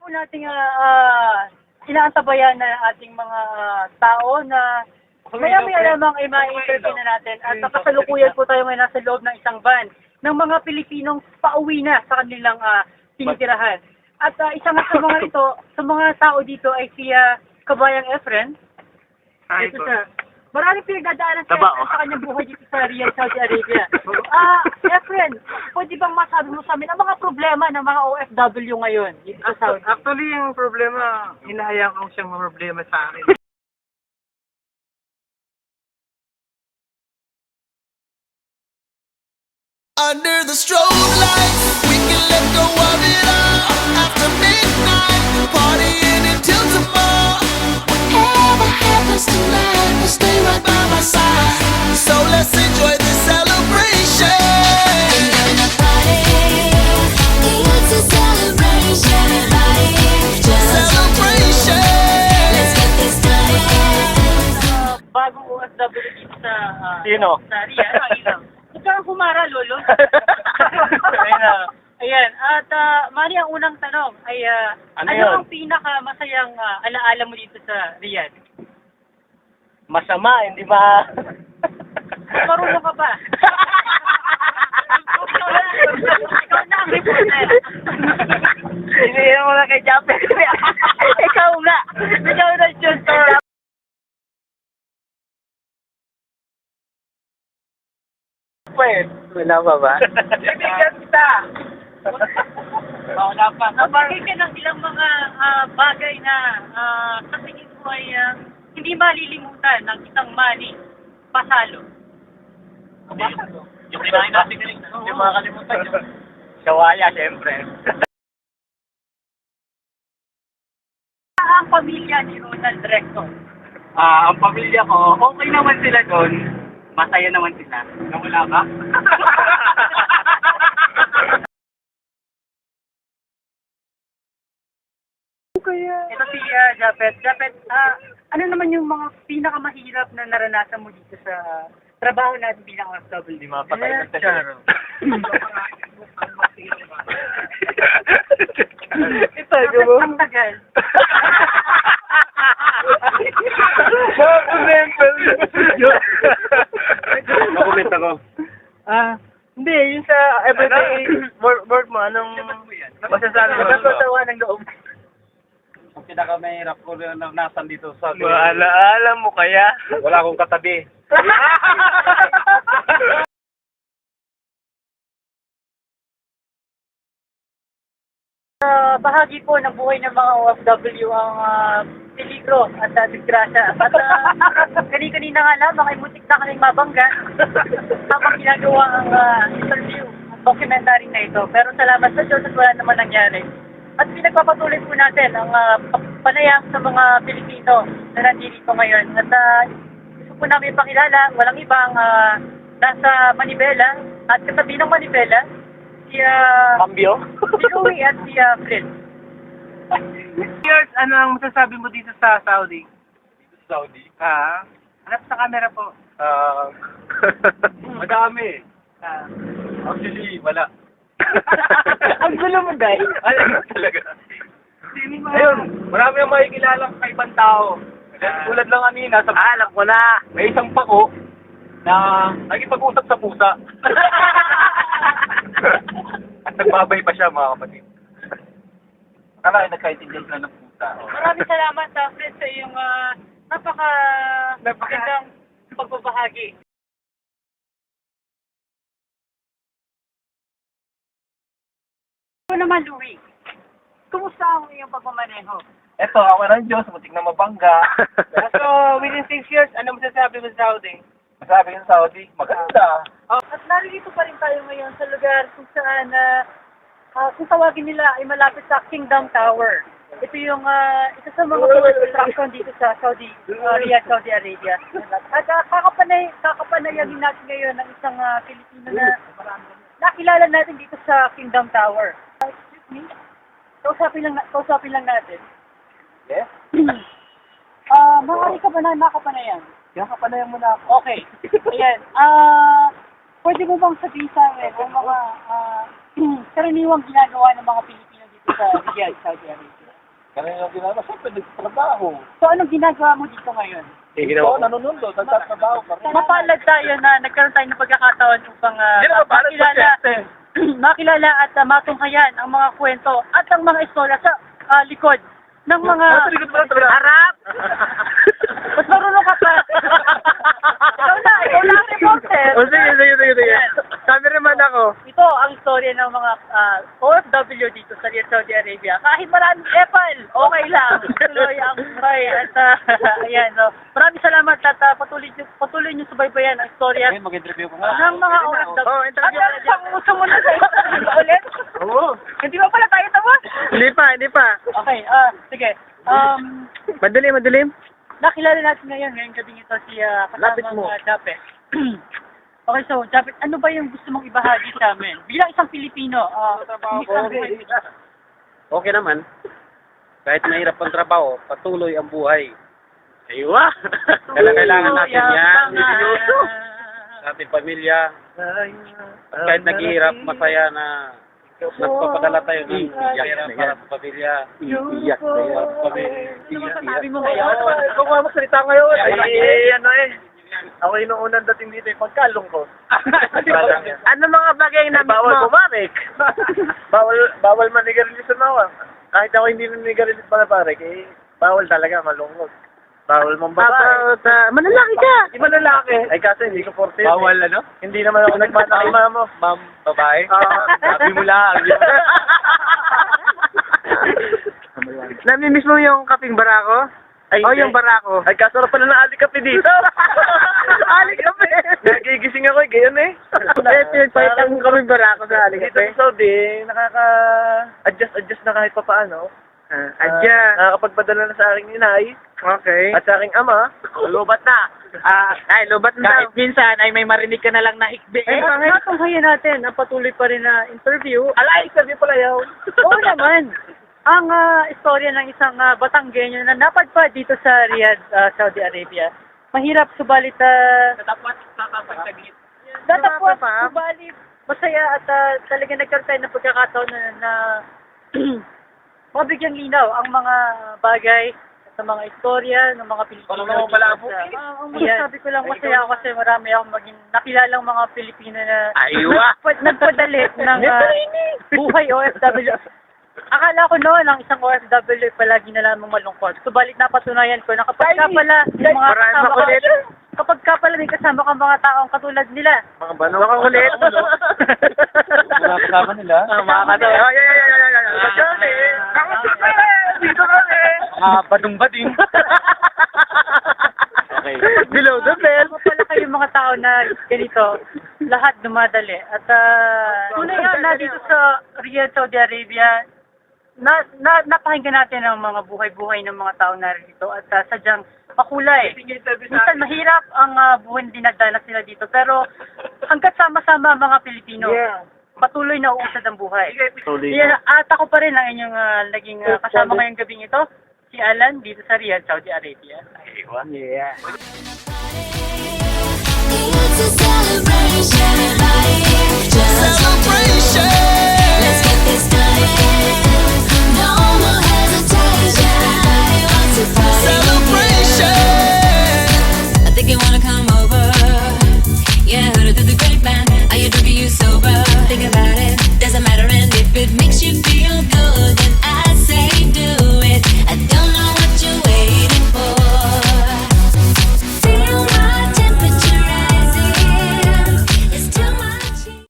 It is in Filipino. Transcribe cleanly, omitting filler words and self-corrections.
po nating inaantabayan na ating mga tao na maya-maya lamang ay ma-interview na natin at nakasalukuyan po tayo ngayon nasa loob ng isang van ng mga Pilipinong pauwi na sa kanilang tinitirahan. At isa nga sa mga ito, sa mga tao dito ay si Kabayang Efren. Ito siya. Maraming pinagdadaanan sa kanyang buhay dito sa Riyadh, Saudi Arabia. Efren, pwede bang masabi mo sa amin ang mga problema ng mga OFW ngayon dito sa Saudi? Actually, yung problema, hinahayaan ko siyang problema sa akin. Under the strobe lights, we can let go of it all. After midnight, partying until tomorrow. Whatever happens tonight, will stay right by my side. So let's enjoy this celebration. We're gonna party. It's a celebration. Celebration. Let's get this started. Bagong OFW dito sa Sino? sa Riyadh. Ikaw ang humara, Lolo. Ayan. At Mari, ang unang tanong ay ano ang pinakamasayang alaala mo dito sa Riyadh? Masama, hindi ba? Marunong ka ba? Ikaw na ang reporter. Hinihiram mo na kay Japet. Ikaw nga. Ikaw na dyan. Pwede, wala pa ba? Ibigan kita. Wala pa. Nabagay ka ng ilang mga bagay na sa tingin ko ay hindi malilimutan ng isang Manny Pasalo. Yung kinain natin kanina, yung mga kalimutan yung Shawaya, syempre. Ang pamilya ni Ronald Recto. Ang pamilya ko, okay naman sila doon. Masaya naman sila. Nawala ka? Ito si Japet. Japet, ano naman yung mga pinakamahirap na naranasan mo dito sa trabaho natin bilang OFW? Hindi mapatay ng talero. Ito, ang tagal. Nakulit ako. Hindi, yung sa everyday work mo, anong masasabi mo? Natatawa ng loob. Ang pinakamahirap ko rin na nasan dito sa... Maalaala mo kaya? Wala akong katabi. Bahagi po ng buhay ng mga OFW ang peligro at disgrasya. At kanina nga lamang ay mutik na kaming mabangga habang ginagawa ang interview, ang documentary na ito. Pero salamat sa Diyos at wala naman nangyari. At pinagpapatuloy po natin ang panayam sa mga Pilipino na nandito ngayon. At gusto po namin ipakilala, walang ibang nasa Manibela at katabi ng Manibela, si Cambio? si Louie at si Flynn. Years, ano ang masasabi mo dito sa Saudi? Dito sa Saudi? Harap sa camera po. Madami. Actually, wala. Ang gulo mo, Day. Alam talaga. Ayun, marami ang makikilala sa ibang tao. Tulad lang kanina, alam ko na. May isang pako na nagipag-usap sa pusa. At nagbabay pa siya, mga kapatid. Kala nagkaintindihan sila ng pusa. Maraming salamat, Fred, sa iyong napakagandang pagbabahagi. Ito naman, Louie. Kumusta ang iyong pagmamaneho? Eto, ako ng Diyos, mutik na mabangga. So, within 6 years, ano masasabi mo sa Saudi? Masasabi ng Saudi, maganda. At naririto pa rin tayo ngayon sa lugar kung saan kung tawagin nila ay malapit sa Kingdom Tower. Ito yung isa sa mga tourist attraction dito sa Riyadh, Saudi Arabia. At kakapanayamin natin ngayon ng isang Pilipino na nakilala natin dito sa Kingdom Tower. Excuse me? Kausapin lang natin. Yes? Maaari ka ba na nakapanayan? Kaya kapanayan mo na ako. Okay. Ayan. Pwede mo bang sabihin sa amin ang mga karaniwang ginagawa ng mga Pilipino dito sa Riyadh, Saudi Arabia? Kanina ginagawa, siyempre nagtrabaho. So, anong ginagawa mo dito ngayon? Oo, nanonood, nagtatrabaho pa rin. Mapalad tayo na nagkaroon tayo ng pagkakataon upang Hindi naman para makilala, makilala at matunghayan ang mga kwento at ang mga istorya sa likod ng mga harap. Mas marunong ka pa. Ikaw na ang reporter. O sige. Cameraman ako. Ito ang istorya ng mga OFW dito sa Saudi Arabia. Kahit maraming epal, okay lang. Tuloy ang buhay. At ayan, no. Maraming salamat at patuloy niyo subaybayan ang istorya Mag-interview ko nga. ng mga OFW. Oo, interview ka At ang gusto mo na sa istorya ulit? Oo. Hindi ba pala tayo tapos? Hindi pa. Okay, sige. Madilim. Nakilala natin ngayong gabi ito si Lapit mo. kasamang Japet. Okay, so Japet, ano ba yung gusto mong ibahagi sa amin? Bilang isang Pilipino, Okay naman. Kahit mahirap ang trabaho, patuloy ang buhay. Aywa! Kailangan natin yan. Sa ating pamilya. Kahit naghihirap, masaya na nagpapadala tayo ng iyak para sa pamilya. Iyak na yan. Ano masasabi mo ngayon? Kung magsalita ngayon, ako yung unang dating dito, pagkalungkot. Ano mga bagay na Bawal bumarik. bawal manigarilyo sa nawa. Kahit ako hindi manigarilyo para parik, bawal talaga, malungkot. Bawal mong babae. Manlalaki ka! Hindi manlalaki. Ay kasi hindi ko 40. Bawal ano? Hindi naman ako nagmana kay mama. Ma'am, babae? Sabi mo lang. Namimiss mo yung kaping barako? O yung barako? Ay kasarap pala ng alikapi dito. Alikapi? Nagigising ako gayon eh. Pinagpahit ang kaping barako sa Dito sa Saudi, nakaka-adjust na kahit pa paano. Adya. Nakakapagpadala na sa aking inay Okay. at sa aking ama. Lubat na. Ay, lubat na. Kahit minsan ay may marinig ka na lang na hikbi. Natunghayan natin ang patuloy pa rin na interview. Alay, sabi pala yaw. Oo naman. Ang istorya ng isang Batanggenyo na napadpad dito sa Riyadh, Saudi Arabia. Mahirap, subalit datapwat, subalit masaya at talagang nagkaroon tayo ng pagkakataon na mabigyang linaw ang mga bagay sa mga istorya ng mga Pilipino. Ano naman pala dito sa- Ang masasabi ko lang, masaya ako kasi marami akong maging nakilalang mga Pilipino na Aywa. nagpadali ng buhay OFW. Akala ko noon ang isang OFW palagi na lamang malungkot. Subalit napatunayan ko na kapag ka pala yung mga Maraming kasama makulit. ka, kapag ka pala may kasama kang mga taong katulad nila. Mga bano ka ulit. Mga kasama nila. Mga katawa. Dito kami. Mga badong-bading. Okay. Below the belt. Kung pala kayo mga tao na ganito, lahat dumadali. At tunay nga na dito sa Riyadh, Saudi Arabia, napakinggan natin ang mga buhay-buhay ng mga tao na rito at sadyang makulay. Minsan mahirap ang buhay na dinadanas nila dito, pero hanggat sama-sama ang mga Pilipino, patuloy na uusad ang buhay. At ako pa rin ang inyong naging kasama ngayong gabing ito, si Alan dito sa Riyadh, Saudi Arabia. It's a celebration.